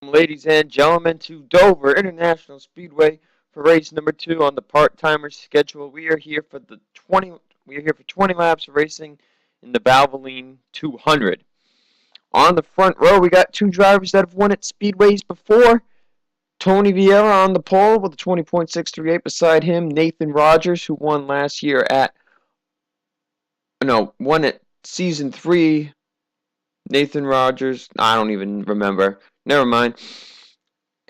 Ladies and gentlemen, to Dover International Speedway for race number 2 on the part-timer schedule. We are here for 20 laps of racing in the Valvoline 200. On the front row, we got two drivers that have won at speedways before. Tony Vieira on the pole with a 20.638. Beside him, Nathan Rogers, who won at season 3. Nathan Rogers, I don't even remember. Never mind.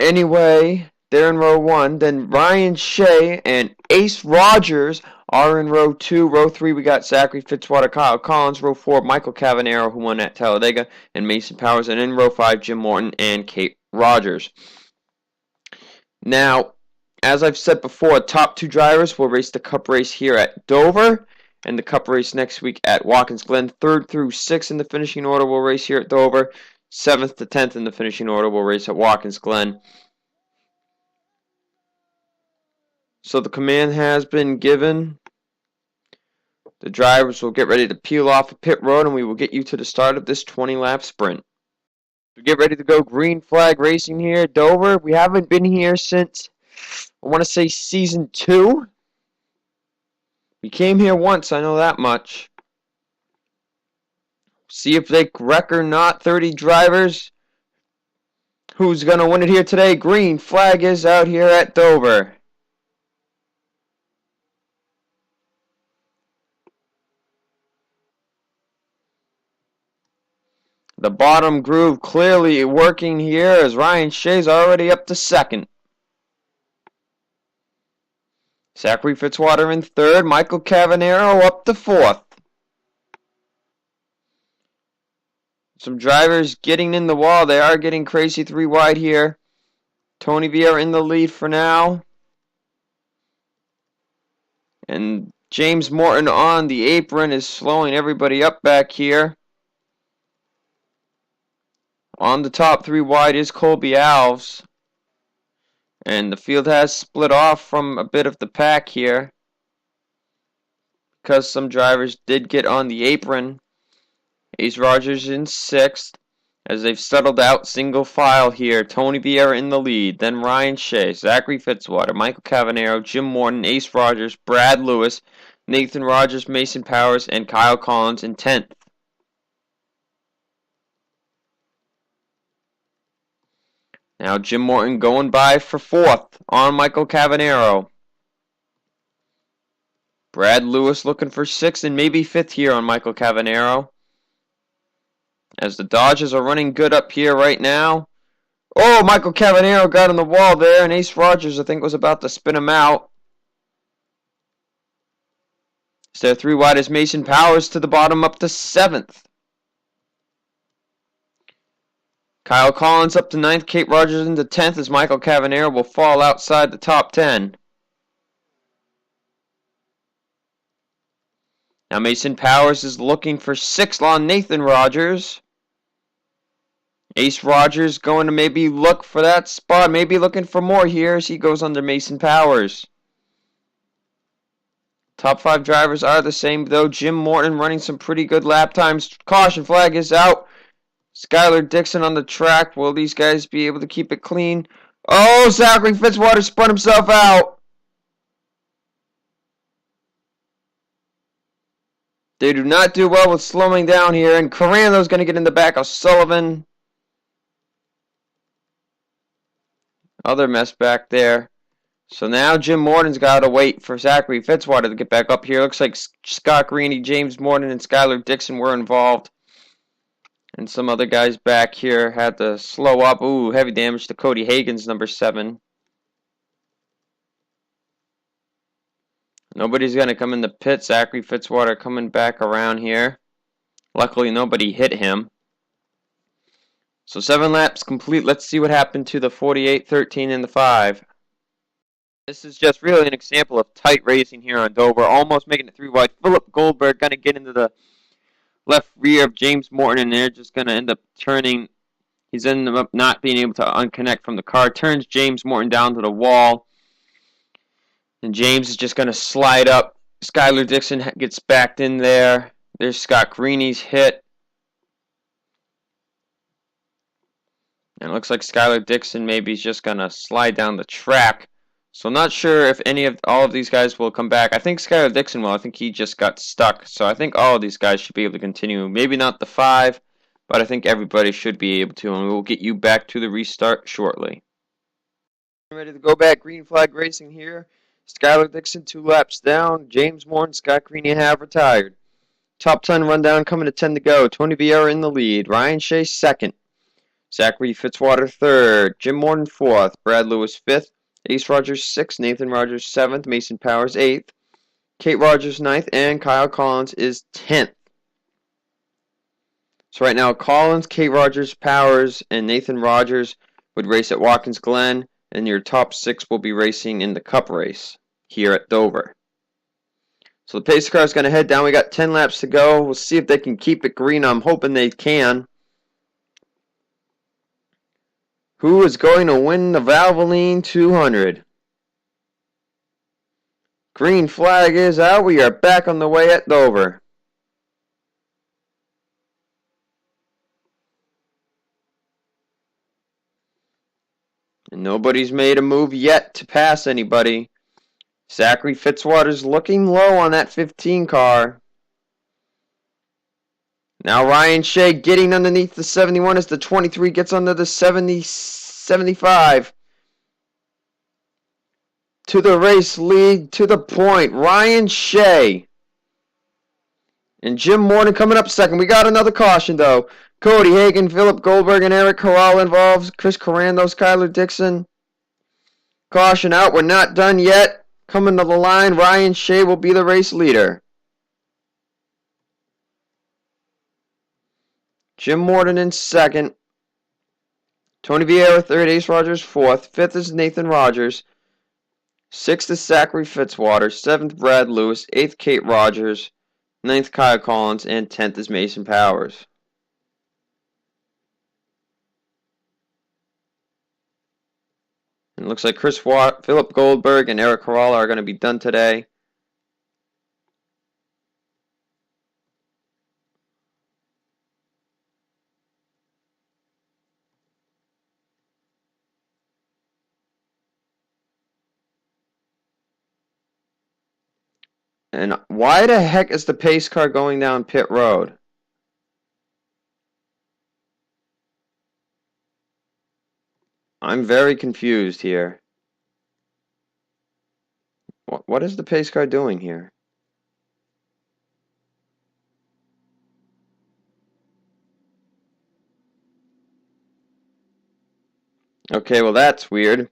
Anyway, they're in row 1. Then Ryan Shea and Ace Rogers are in row 2. Row 3, we got Zachary Fitzwater, Kyle Collins. Row 4, Michael Cavanero, who won at Talladega, and Mason Powers. And in row 5, Jim Morton and Kate Rogers. Now, as I've said before, top 2 drivers will race the Cup race here at Dover, and the Cup race next week at Watkins Glen. 3rd through 6th in the finishing order will race here at Dover. 7th to 10th in the finishing order will race at Watkins Glen. So the command has been given. The drivers will get ready to peel off a pit road, and we will get you to the start of this 20-lap sprint. So get ready to go. Green flag racing here at Dover. We haven't been here since, I want to say, season 2. We came here once, I know that much. See if they wreck or not. 30 drivers. Who's going to win it here today? Green flag is out here at Dover. The bottom groove clearly working here as Ryan Shea's already up to 2nd. Zachary Fitzwater in 3rd. Michael Cavanero up to 4th. Some drivers getting in the wall. They are getting crazy 3 wide here. Tony Vieira in the lead for now. And James Morton on the apron is slowing everybody up back here. On the top 3 wide is Colby Alves. And the field has split off from a bit of the pack here, because some drivers did get on the apron. Ace Rogers in 6th. As they've settled out single file here. Tony Vieira in the lead. Then Ryan Shea, Zachary Fitzwater, Michael Cavanero, Jim Morton, Ace Rogers, Brad Lewis, Nathan Rogers, Mason Powers, and Kyle Collins in 10th. Now Jim Morton going by for 4th on Michael Cavanero. Brad Lewis looking for 6th and maybe 5th here on Michael Cavanero. As the Dodgers are running good up here right now. Oh, Michael Cavanero got on the wall there, and Ace Rogers, I think, was about to spin him out. So 3 wide is Mason Powers to the bottom up to 7th. Kyle Collins up to 9th, Kate Rogers into 10th as Michael Cavanero will fall outside the top 10. Now Mason Powers is looking for 6th on Nathan Rogers. Ace Rogers going to maybe look for that spot, maybe looking for more here as he goes under Mason Powers. Top 5 drivers are the same though. Jim Morton running some pretty good lap times. Caution flag is out. Skylar Dixon on the track. Will these guys be able to keep it clean? Oh, Zachary Fitzwater spun himself out. They do not do well with slowing down here. And Carando's going to get in the back of Sullivan. Other mess back there. So now Jim Morton's got to wait for Zachary Fitzwater to get back up here. Looks like Scott Greeny, James Morton, and Skylar Dixon were involved. And some other guys back here had to slow up. Ooh, heavy damage to Cody Hagen's number 7. Nobody's going to come in the pit. Zachary Fitzwater coming back around here. Luckily, nobody hit him. So 7 laps complete. Let's see what happened to the 48, 13, and the 5. This is just really an example of tight racing here on Dover. Almost making it 3 wide. Philip Goldberg going to get into the left rear of James Morton, and they're just going to end up turning. He's ended up not being able to unconnect from the car. Turns James Morton down to the wall. And James is just going to slide up. Skylar Dixon gets backed in there. There's Scott Greeny's hit. And it looks like Skylar Dixon maybe is just going to slide down the track. So I'm not sure if all of these guys will come back. I think Skylar Dixon will. I think he just got stuck. So I think all of these guys should be able to continue. Maybe not the 5, but I think everybody should be able to. And we will get you back to the restart shortly. Ready to go back. Green flag racing here. Skylar Dixon 2 laps down. James Moore and Scott Greeny have retired. Top 10 rundown coming to 10 to go. Tony Vieira in the lead. Ryan Shea second. Zachary Fitzwater third. Jim Morton fourth. Brad Lewis fifth. Ace Rogers 6th, Nathan Rogers 7th, Mason Powers 8th, Kate Rogers 9th, and Kyle Collins is 10th. So right now, Collins, Kate Rogers, Powers, and Nathan Rogers would race at Watkins Glen, and your top 6 will be racing in the Cup race here at Dover. So the pace car is going to head down. We got 10 laps to go. We'll see if they can keep it green. I'm hoping they can. Who is going to win the Valvoline 200? Green flag is out. We are back on the way at Dover. And nobody's made a move yet to pass anybody. Zachary Fitzwater's looking low on that 15 car. Now Ryan Shea getting underneath the 71 as the 23 gets under the 75. To the race lead, to the point. Ryan Shea. And Jim Morton coming up second. We got another caution though. Cody Hagan, Philip Goldberg, and Eric Corral involved. Chris Corrando, Skylar Dixon. Caution out. We're not done yet. Coming to the line, Ryan Shea will be the race leader. Jim Morton in second. Tony Vieira third. Ace Rogers fourth. Fifth is Nathan Rogers. Sixth is Zachary Fitzwater. Seventh, Brad Lewis. Eighth, Kate Rogers. Ninth, Kyle Collins. And 10th is Mason Powers. And it looks like Philip Goldberg and Eric Corral are going to be done today. And why the heck is the pace car going down pit road? I'm very confused here. What is the pace car doing here? Okay, well that's weird.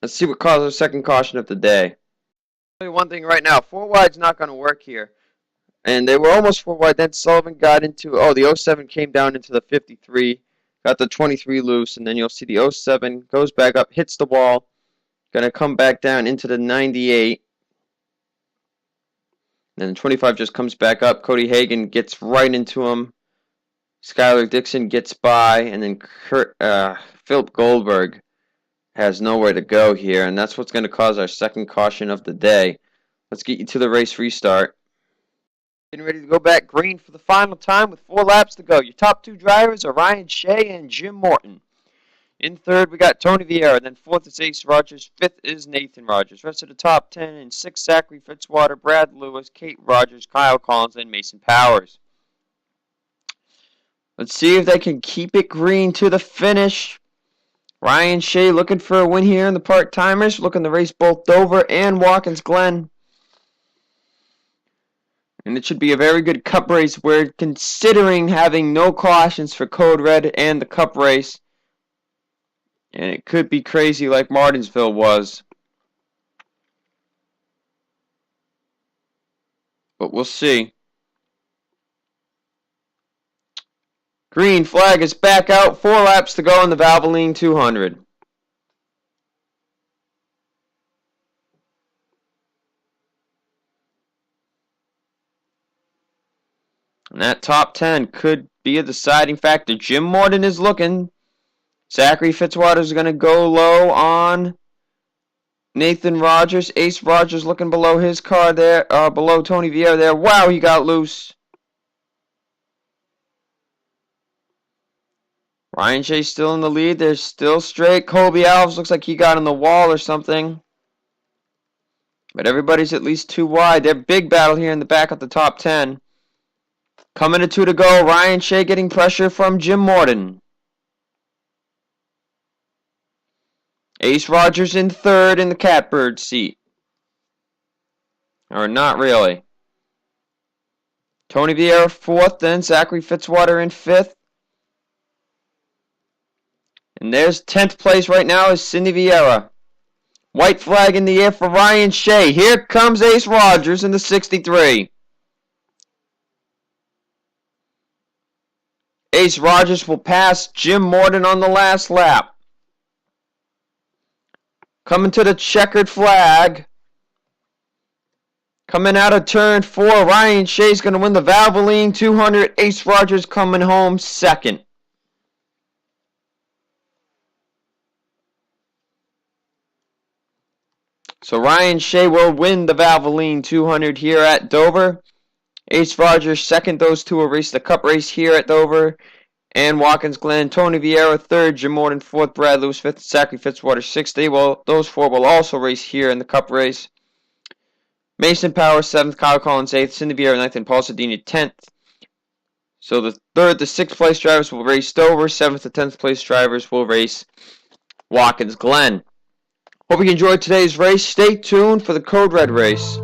Let's see what caused the second caution of the day. One thing right now, 4 wide's not going to work here. And they were almost 4 wide. Then Sullivan got into, the 07 came down into the 53, got the 23 loose, and then you'll see the 07 goes back up, hits the wall, going to come back down into the 98. And then the 25 just comes back up. Cody Hagan gets right into him. Skylar Dixon gets by, and then Philip Goldberg has nowhere to go here, and that's what's going to cause our second caution of the day. Let's get you to the race restart. Getting ready to go back green for the final time with 4 laps to go. Your top 2 drivers are Ryan Shea and Jim Morton. In third, we got Tony Vieira. Then fourth is Ace Rogers. Fifth is Nathan Rogers. Rest of the top 10 in sixth, Zachary Fitzwater, Brad Lewis, Kate Rogers, Kyle Collins, and Mason Powers. Let's see if they can keep it green to the finish. Ryan Shea looking for a win here in the part-timers, looking to race both Dover and Watkins Glen. And it should be a very good Cup race. We're considering having no cautions for Code Red and the Cup race. And it could be crazy like Martinsville was. But we'll see. Green flag is back out. 4 laps to go in the Valvoline 200. And that top 10 could be a deciding factor. Jim Morton is looking. Zachary Fitzwater is going to go low on Nathan Rogers. Ace Rogers looking below his car there, below Tony Vieira there. Wow, he got loose. Ryan Shea still in the lead. They're still straight. Colby Alves looks like he got on the wall or something. But everybody's at least 2 wide. They're big battle here in the back of the top 10. Coming to 2 to go. Ryan Shea getting pressure from Jim Morton. Ace Rogers in 3rd in the catbird seat. Or not really. Tony Vieira 4th, then Zachary Fitzwater in 5th. And there's 10th place right now is Cindy Vieira. White flag in the air for Ryan Shea. Here comes Ace Rogers in the 63. Ace Rogers will pass Jim Morton on the last lap. Coming to the checkered flag. Coming out of turn 4, Ryan Shea's going to win the Valvoline 200. Ace Rogers coming home 2nd. So Ryan Shea will win the Valvoline 200 here at Dover. Ace Rogers 2nd. Those two will race the Cup race here at Dover. And Watkins Glen, Tony Vieira 3rd, Jim Morton 4th, Brad Lewis 5th, Zachary Fitzwater 6th. Those 4 will also race here in the Cup race. Mason Power 7th, Kyle Collins 8th, Cindy Vieira 9th, and Paul Sedini 10th. So the 3rd to 6th place drivers will race Dover. 7th to 10th place drivers will race Watkins Glen. Hope you enjoyed today's race. Stay tuned for the Code Red race.